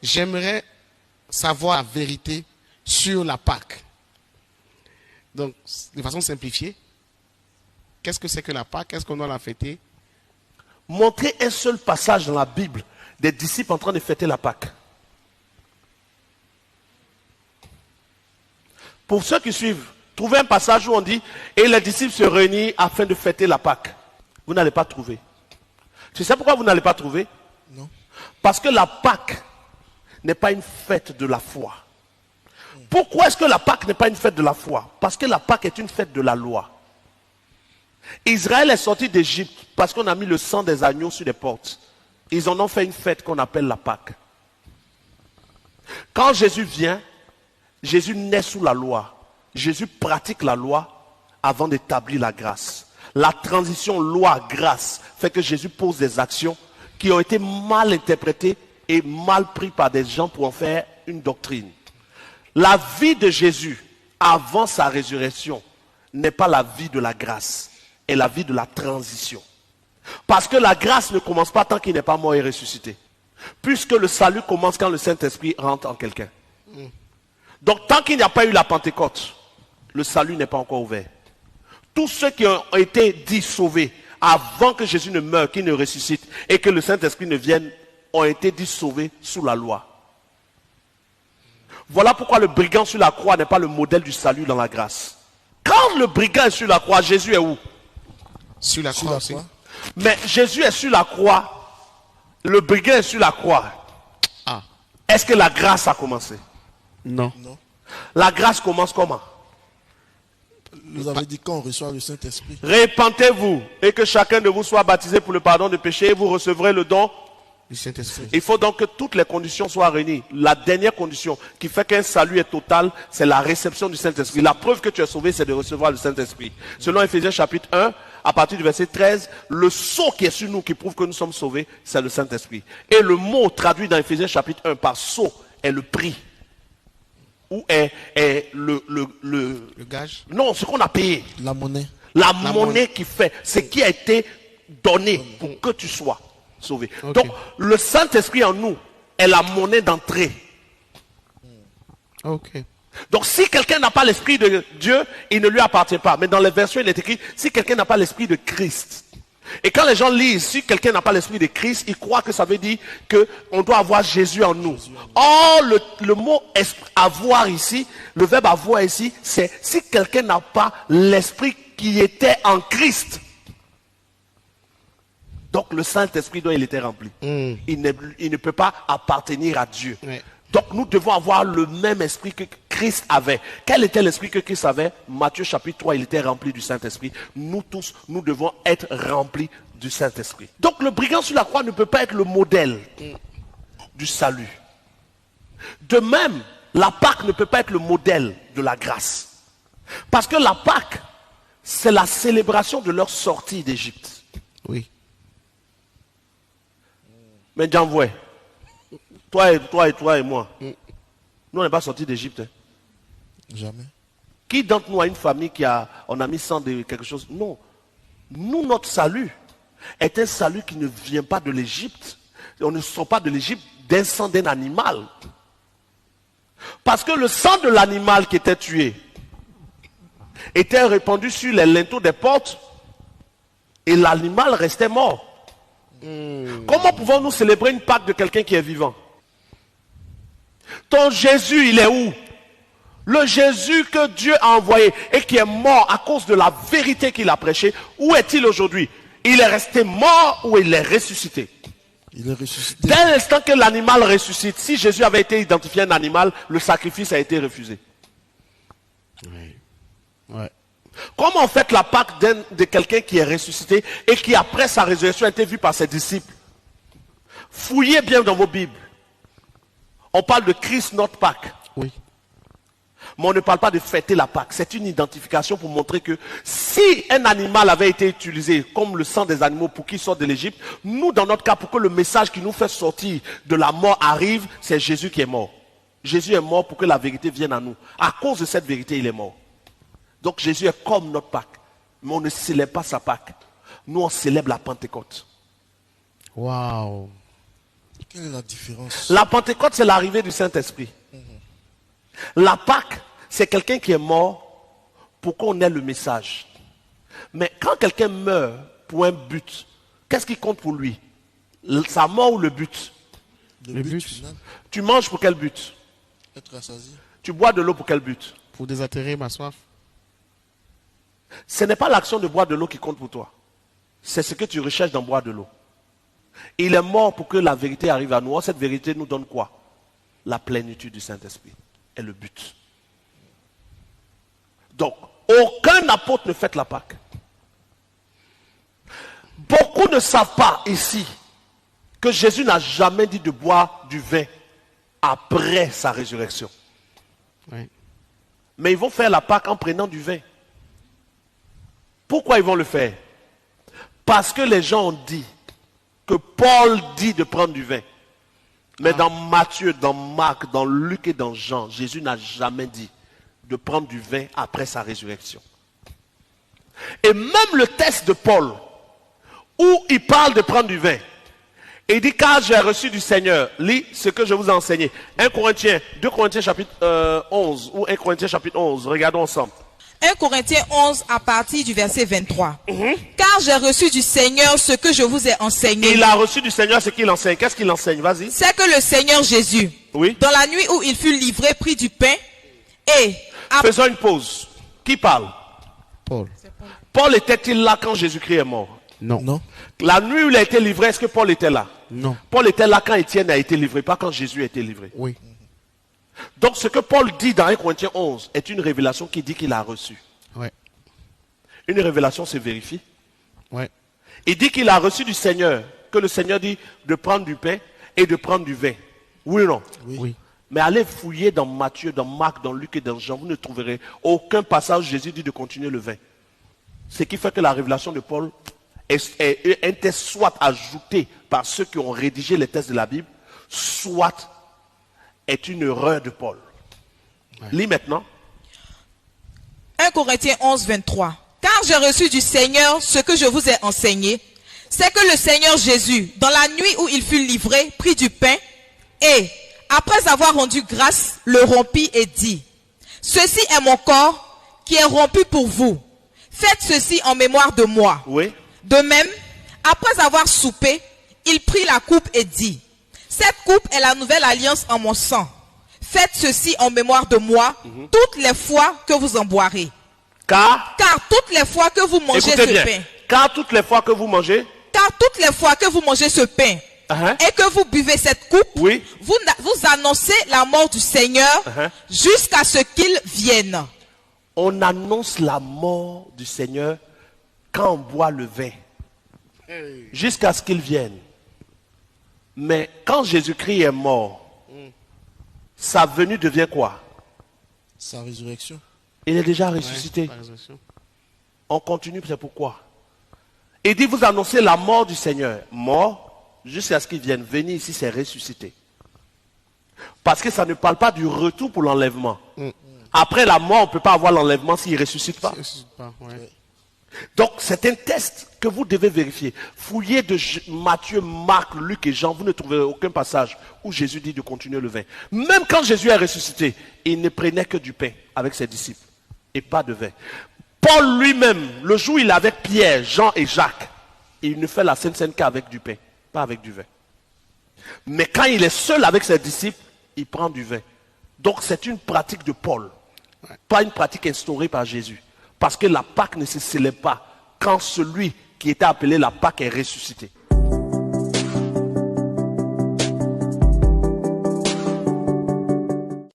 j'aimerais savoir la vérité sur la Pâque. Donc, de façon simplifiée, qu'est-ce que c'est que la Pâque? Qu'est-ce qu'on doit la fêter? Montrez un seul passage dans la Bible des disciples en train de fêter la Pâque. Pour ceux qui suivent, trouvez un passage où on dit « Et les disciples se réunissent afin de fêter la Pâque ». Vous n'allez pas trouver. Tu sais pourquoi vous n'allez pas trouver? Non. Parce que la Pâque n'est pas une fête de la foi. Pourquoi est-ce que la Pâque n'est pas une fête de la foi? Parce que la Pâque est une fête de la loi. Israël est sorti d'Égypte parce qu'on a mis le sang des agneaux sur les portes. Ils en ont fait une fête qu'on appelle la Pâque. Quand Jésus vient, Jésus naît sous la loi. Jésus pratique la loi avant d'établir la grâce. La transition loi-grâce fait que Jésus pose des actions qui ont été mal interprétées et mal prises par des gens pour en faire une doctrine. La vie de Jésus avant sa résurrection n'est pas la vie de la grâce, est la vie de la transition. Parce que la grâce ne commence pas tant qu'il n'est pas mort et ressuscité. Puisque le salut commence quand le Saint-Esprit rentre en quelqu'un. Donc tant qu'il n'y a pas eu la Pentecôte, le salut n'est pas encore ouvert. Tous ceux qui ont été dits sauvés avant que Jésus ne meure, qu'il ne ressuscite et que le Saint-Esprit ne vienne, ont été dits sauvés sous la loi. Voilà pourquoi le brigand sur la croix n'est pas le modèle du salut dans la grâce. Quand le brigand est sur la croix, Jésus est où? Sur la croix aussi. Mais Jésus est sur la croix, le brigand est sur la croix. Ah. Est-ce que la grâce a commencé? Non. La grâce commence comment? Vous avez dit qu'on reçoit le Saint-Esprit. Répentez-vous et que chacun de vous soit baptisé pour le pardon des péchés et vous recevrez le don Du Saint-Esprit. Il faut donc que toutes les conditions soient réunies. La dernière condition qui fait qu'un salut est total, c'est la réception du Saint-Esprit. La preuve que tu es sauvé, c'est de recevoir le Saint-Esprit. Selon Ephésiens chapitre 1, à partir du verset 13, le sceau qui est sur nous, qui prouve que nous sommes sauvés, c'est le Saint-Esprit. Et le mot traduit dans Ephésiens chapitre 1 par sceau est le prix. Ou est le gage? Non, ce qu'on a payé. La monnaie. La monnaie qui fait, ce qui a été donné pour que tu sois sauvé. Okay. Donc, le Saint-Esprit en nous est la monnaie d'entrée. Ok. Donc, si quelqu'un n'a pas l'Esprit de Dieu, il ne lui appartient pas. Mais dans les versions, il est écrit, si quelqu'un n'a pas l'Esprit de Christ. Et quand les gens lisent, si quelqu'un n'a pas l'Esprit de Christ, ils croient que ça veut dire qu'on doit avoir Jésus en nous. Or, le mot avoir ici, le verbe avoir ici, c'est si quelqu'un n'a pas l'Esprit qui était en Christ. Donc le Saint-Esprit dont il était rempli, il ne peut pas appartenir à Dieu. Ouais. Donc nous devons avoir le même esprit que Christ avait. Quel était l'esprit que Christ avait? Matthieu chapitre 3, il était rempli du Saint-Esprit. Nous tous, nous devons être remplis du Saint-Esprit. Donc le brigand sur la croix ne peut pas être le modèle du salut. De même, la Pâque ne peut pas être le modèle de la grâce. Parce que la Pâque, c'est la célébration de leur sortie d'Égypte. Oui. Mais j'envoie. Toi et moi. Nous, on n'est pas sortis d'Égypte. Hein. Jamais. Qui d'entre nous a une famille on a mis sang de quelque chose? Non. Nous, notre salut est un salut qui ne vient pas de l'Égypte. On ne sort pas de l'Égypte d'un sang d'un animal. Parce que le sang de l'animal qui était tué était répandu sur les linteaux des portes et l'animal restait mort. Comment pouvons-nous célébrer une Pâque de quelqu'un qui est vivant? Ton Jésus, il est où? Le Jésus que Dieu a envoyé et qui est mort à cause de la vérité qu'il a prêchée, où est-il aujourd'hui? Il est resté mort ou il est ressuscité? Il est ressuscité. Dès l'instant que l'animal ressuscite, si Jésus avait été identifié un animal, le sacrifice a été refusé. Oui. Ouais. Comment on fait la Pâque de quelqu'un qui est ressuscité et qui après sa résurrection a été vu par ses disciples? Fouillez bien dans vos Bibles. On parle de Christ, notre Pâque. Oui. Mais on ne parle pas de fêter la Pâque. C'est une identification pour montrer que si un animal avait été utilisé comme le sang des animaux pour qu'il sorte de l'Égypte, nous, dans notre cas, pour que le message qui nous fait sortir de la mort arrive, c'est Jésus qui est mort. Jésus est mort pour que la vérité vienne à nous. À cause de cette vérité, il est mort. Donc Jésus est comme notre Pâque. Mais on ne célèbre pas sa Pâque. Nous, on célèbre la Pentecôte. Waouh. Quelle est la différence? La Pentecôte, c'est l'arrivée du Saint-Esprit. La Pâque, c'est quelqu'un qui est mort pour qu'on ait le message. Mais quand quelqu'un meurt pour un but, qu'est-ce qui compte pour lui? Sa mort ou le but? Le but but. final, Tu manges pour quel but? être rassasié. Tu bois de l'eau pour quel but? Pour désaltérer ma soif. Ce n'est pas l'action de boire de l'eau qui compte pour toi. C'est ce que tu recherches dans boire de l'eau. Il est mort pour que la vérité arrive à nous. Or, cette vérité nous donne quoi? La plénitude du Saint-Esprit est le but. Donc, aucun apôtre ne fête la Pâque. Beaucoup ne savent pas ici que Jésus n'a jamais dit de boire du vin après sa résurrection. Oui. Mais ils vont faire la Pâque en prenant du vin. Pourquoi ils vont le faire? Parce que les gens ont dit que Paul dit de prendre du vin. Mais dans Matthieu, dans Marc, dans Luc et dans Jean, Jésus n'a jamais dit de prendre du vin après sa résurrection. Et même le texte de Paul, où il parle de prendre du vin, et il dit, car j'ai reçu du Seigneur, lis ce que je vous ai enseigné. 2 Corinthiens chapitre 11, ou 1 Corinthiens chapitre 11, regardons ensemble. 1 Corinthiens 11 à partir du verset 23. Car j'ai reçu du Seigneur ce que je vous ai enseigné. Il a reçu du Seigneur ce qu'il enseigne. Qu'est-ce qu'il enseigne? Vas-y. C'est que le Seigneur Jésus, Oui. dans la nuit où il fut livré, prit du pain et... Faisons une pause. Qui parle? Paul. Paul était-il là quand Jésus-Christ est mort? Non. Non. La nuit où il a été livré, est-ce que Paul était là? Non. Paul était là quand Étienne a été livré, pas quand Jésus a été livré. Oui. Donc ce que Paul dit dans 1 Corinthiens 11 est une révélation qui dit qu'il a reçu. Ouais. Une révélation se vérifie. Ouais. Il dit qu'il a reçu du Seigneur, que le Seigneur dit de prendre du pain et de prendre du vin. Oui ou non? Oui. Mais allez fouiller dans Matthieu, dans Marc, dans Luc et dans Jean, vous ne trouverez aucun passage où Jésus dit de continuer le vin. Ce qui fait que la révélation de Paul était soit ajoutée par ceux qui ont rédigé les textes de la Bible, soit est une erreur de Paul. Ouais. Lis maintenant. 1 Corinthiens 11, 23. Car j'ai reçu du Seigneur ce que je vous ai enseigné, c'est que le Seigneur Jésus, dans la nuit où il fut livré, prit du pain et, après avoir rendu grâce, le rompit et dit, ceci est mon corps qui est rompu pour vous. Faites ceci en mémoire de moi. Oui. De même, après avoir soupé, il prit la coupe et dit, cette coupe est la nouvelle alliance en mon sang. Faites ceci en mémoire de moi toutes les fois que vous en boirez. Car toutes les fois que vous mangez écoutez ce bien, pain. car toutes les fois que vous mangez. Car toutes les fois que vous mangez ce pain et que vous buvez cette coupe, oui. vous annoncez la mort du Seigneur jusqu'à ce qu'il vienne. On annonce la mort du Seigneur quand on boit le vin. Jusqu'à ce qu'il vienne. Mais quand Jésus-Christ est mort, sa venue devient quoi? Sa résurrection. Il est déjà ressuscité. Ouais, la résurrection. On continue, c'est pourquoi. Il dit, vous annoncez la mort du Seigneur. Mort, jusqu'à ce qu'il vienne. Venir ici, c'est ressuscité. Parce que ça ne parle pas du retour pour l'enlèvement. Après la mort, on ne peut pas avoir l'enlèvement s'il ne ressuscite pas. Ouais. Donc, c'est un test que vous devez vérifier. Fouillez de Matthieu, Marc, Luc et Jean, vous ne trouverez aucun passage où Jésus dit de continuer le vin. Même quand Jésus est ressuscité, il ne prenait que du pain avec ses disciples et pas de vin. Paul lui-même, le jour où il est avec Pierre, Jean et Jacques, il ne fait la Sainte Seine qu'avec du pain, pas avec du vin. Mais quand il est seul avec ses disciples, il prend du vin. Donc, c'est une pratique de Paul, pas une pratique instaurée par Jésus. Parce que la Pâque ne se célèbre pas quand celui qui était appelé la Pâque est ressuscité.